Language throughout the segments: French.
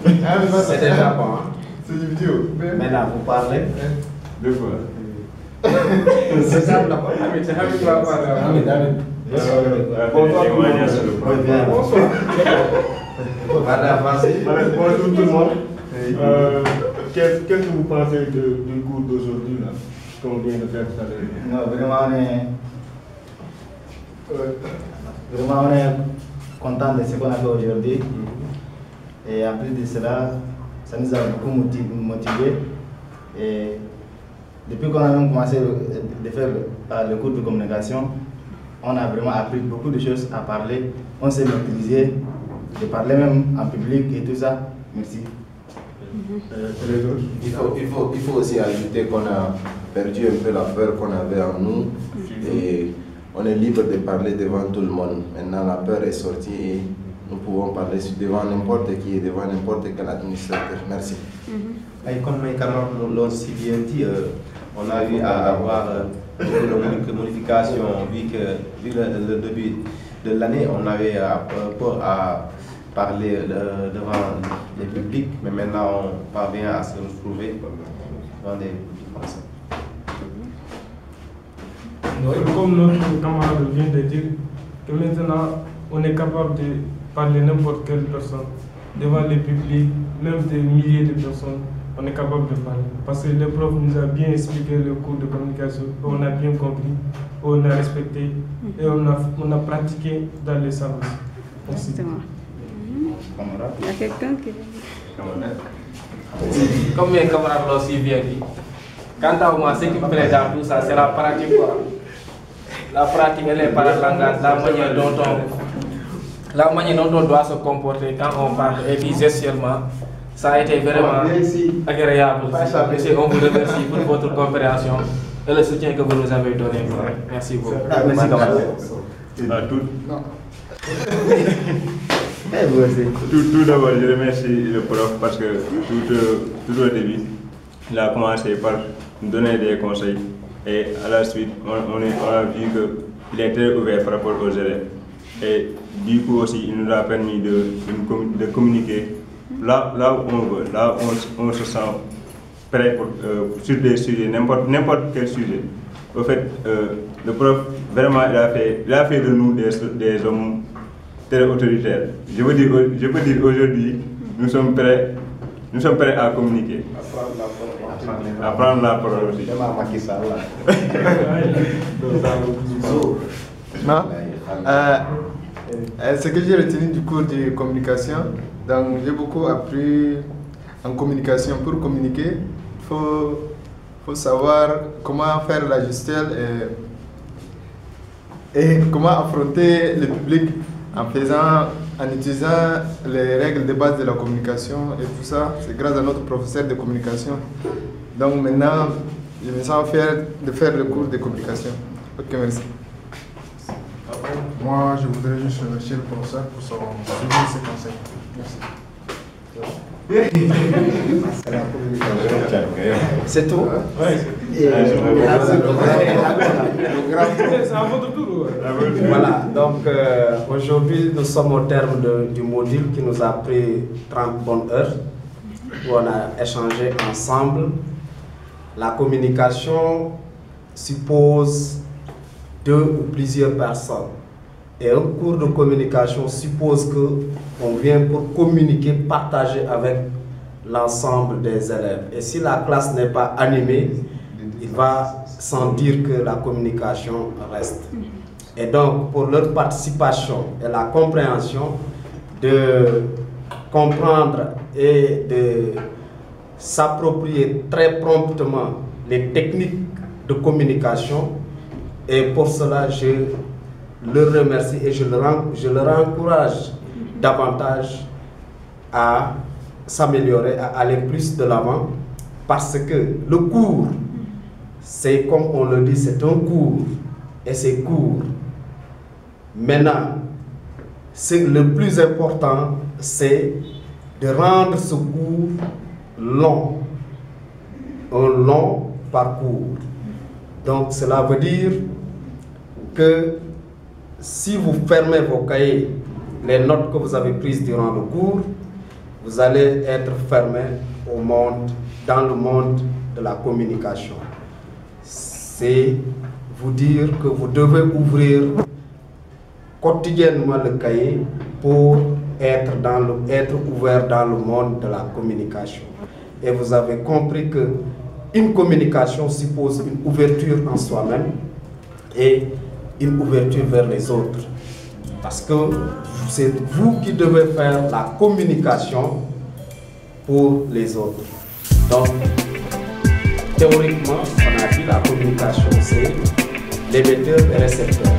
C'est déjà bon. Hein? C'est une vidéo. Maintenant, vous parlez. Deux fois. C'est ça, la bonne. C'est Hamid qui va parler. Bonsoir. Vas-y. Bonjour tout le monde. Qu'est-ce que vous pensez du cours d'aujourd'hui là, qu'on vient de faire tout à l'heure? Non, vraiment, on est content de ce qu'on a fait aujourd'hui. Et en plus de cela, ça nous a beaucoup motivés. Et depuis qu'on a même commencé de faire le cours de communication, on a vraiment appris beaucoup de choses à parler. On s'est maîtrisé, de parler même en public et tout ça. Merci. Il faut aussi ajouter qu'on a perdu un peu la peur qu'on avait en nous et on est libre de parler devant tout le monde. Maintenant la peur est sortie et nous pouvons parler devant n'importe qui et devant n'importe quel administrateur. Merci. Et comme mes camarades l'ont si bien dit, on a eu à avoir une modification vu le début de l'année, on avait peur à parler devant les publics, mais maintenant on parvient à se retrouver dans des publics comme ça. Comme notre camarade vient de dire, que maintenant on est capable de parler n'importe quelle personne devant les publics, même des milliers de personnes, on est capable de parler. Parce que le prof nous a bien expliqué le cours de communication, on a bien compris, on a respecté et on a pratiqué dans les salles. Exactement. Il y a quelqu'un qui... Comme mes camarades l'ont si bien dit, quant à moi, ce qui me plaît dans tout ça, c'est la pratique. La pratique, elle est par le langage, la manière dont on doit se comporter quand on parle et puis gestuellement, ça a été vraiment agréable. Monsieur, on vous remercie pour votre compréhension et le soutien que vous nous avez donné. Merci beaucoup. Merci, camarade. Tout d'abord, je remercie le prof parce que tout au début, il a commencé par nous donner des conseils et à la suite, on a vu qu'il est très ouvert par rapport aux élèves. Et du coup aussi, il nous a permis de communiquer là où on veut, là où on se sent prêt sur des sujets, n'importe quel sujet. Au fait, le prof, vraiment, il a fait de nous des hommes très autoritaires. Je peux dire aujourd'hui, nous sommes prêts à communiquer. À prendre la parole aussi. Ce que j'ai retenu du cours de communication, donc j'ai beaucoup appris en communication. Pour communiquer, il faut savoir comment faire la gestuelle et comment affronter le public en utilisant les règles de base de la communication et tout ça. C'est grâce à notre professeur de communication. Donc maintenant, je me sens fier de faire le cours de communication. Ok, merci. Moi, je voudrais juste remercier le professeur pour son suivi et ses conseils. Merci. C'est tout? C'est à votre tour. Voilà, donc aujourd'hui nous sommes au terme du module qui nous a pris 30 bonnes heures où on a échangé ensemble. La communication suppose 2 ou plusieurs personnes. Et un cours de communication suppose qu'on vient pour communiquer, partager avec l'ensemble des élèves. Et si la classe n'est pas animée, il va sans dire que la communication reste. Et donc, pour leur participation et la compréhension, de comprendre et de s'approprier très promptement les techniques de communication. Et pour cela, je le remercie et je leur encourage davantage à s'améliorer, à aller plus de l'avant, parce que le cours, c'est comme on le dit, c'est un cours et c'est court. Maintenant, le plus important, c'est de rendre ce cours long, un long parcours. Donc cela veut dire que si vous fermez vos cahiers, les notes que vous avez prises durant le cours, vous allez être fermé au monde, dans le monde de la communication. C'est vous dire que vous devez ouvrir quotidiennement le cahier pour être ouvert dans le monde de la communication. Et vous avez compris que une communication suppose une ouverture en soi-même et une ouverture vers les autres. Parce que c'est vous qui devez faire la communication pour les autres. Donc, théoriquement, on a dit la communication, c'est l'émetteur et le récepteur.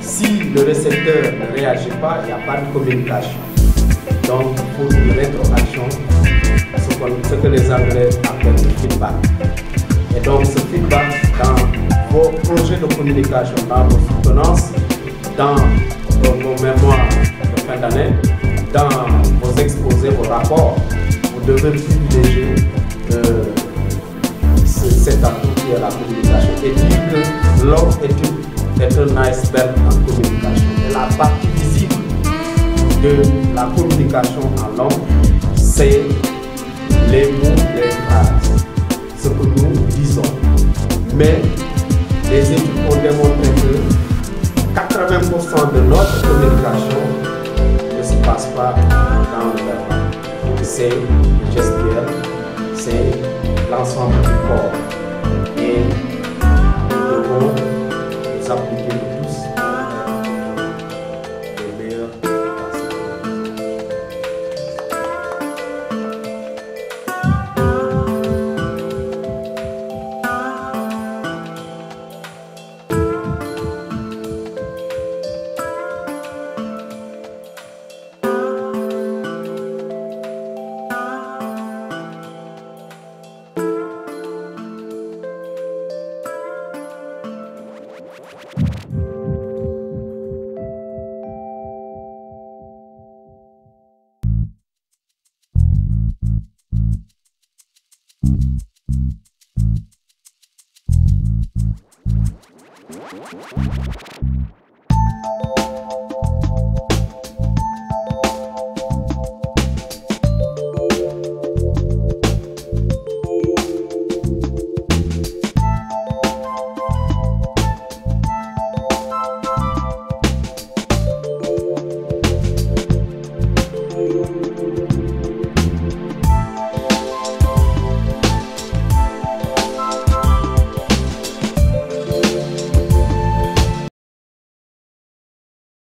Si le récepteur ne réagit pas, il n'y a pas de communication. Donc, il faut une rétroaction, ce que les Anglais appellent le feedback. Et donc, ce feedback, dans vos projets de communication, dans vos soutenances, dans vos mémoires de fin d'année, dans vos exposés, vos rapports, vous devez privilégier cet atout qui est la communication et dire que l'homme est un iceberg en communication. Et la partie visible de la communication en langue, c'est les mots, les phrases, ce que nous disons. Mais les études ont démontré que 80% de notre communication ne se passe pas dans le verbe. C'est le gestuel, c'est l'ensemble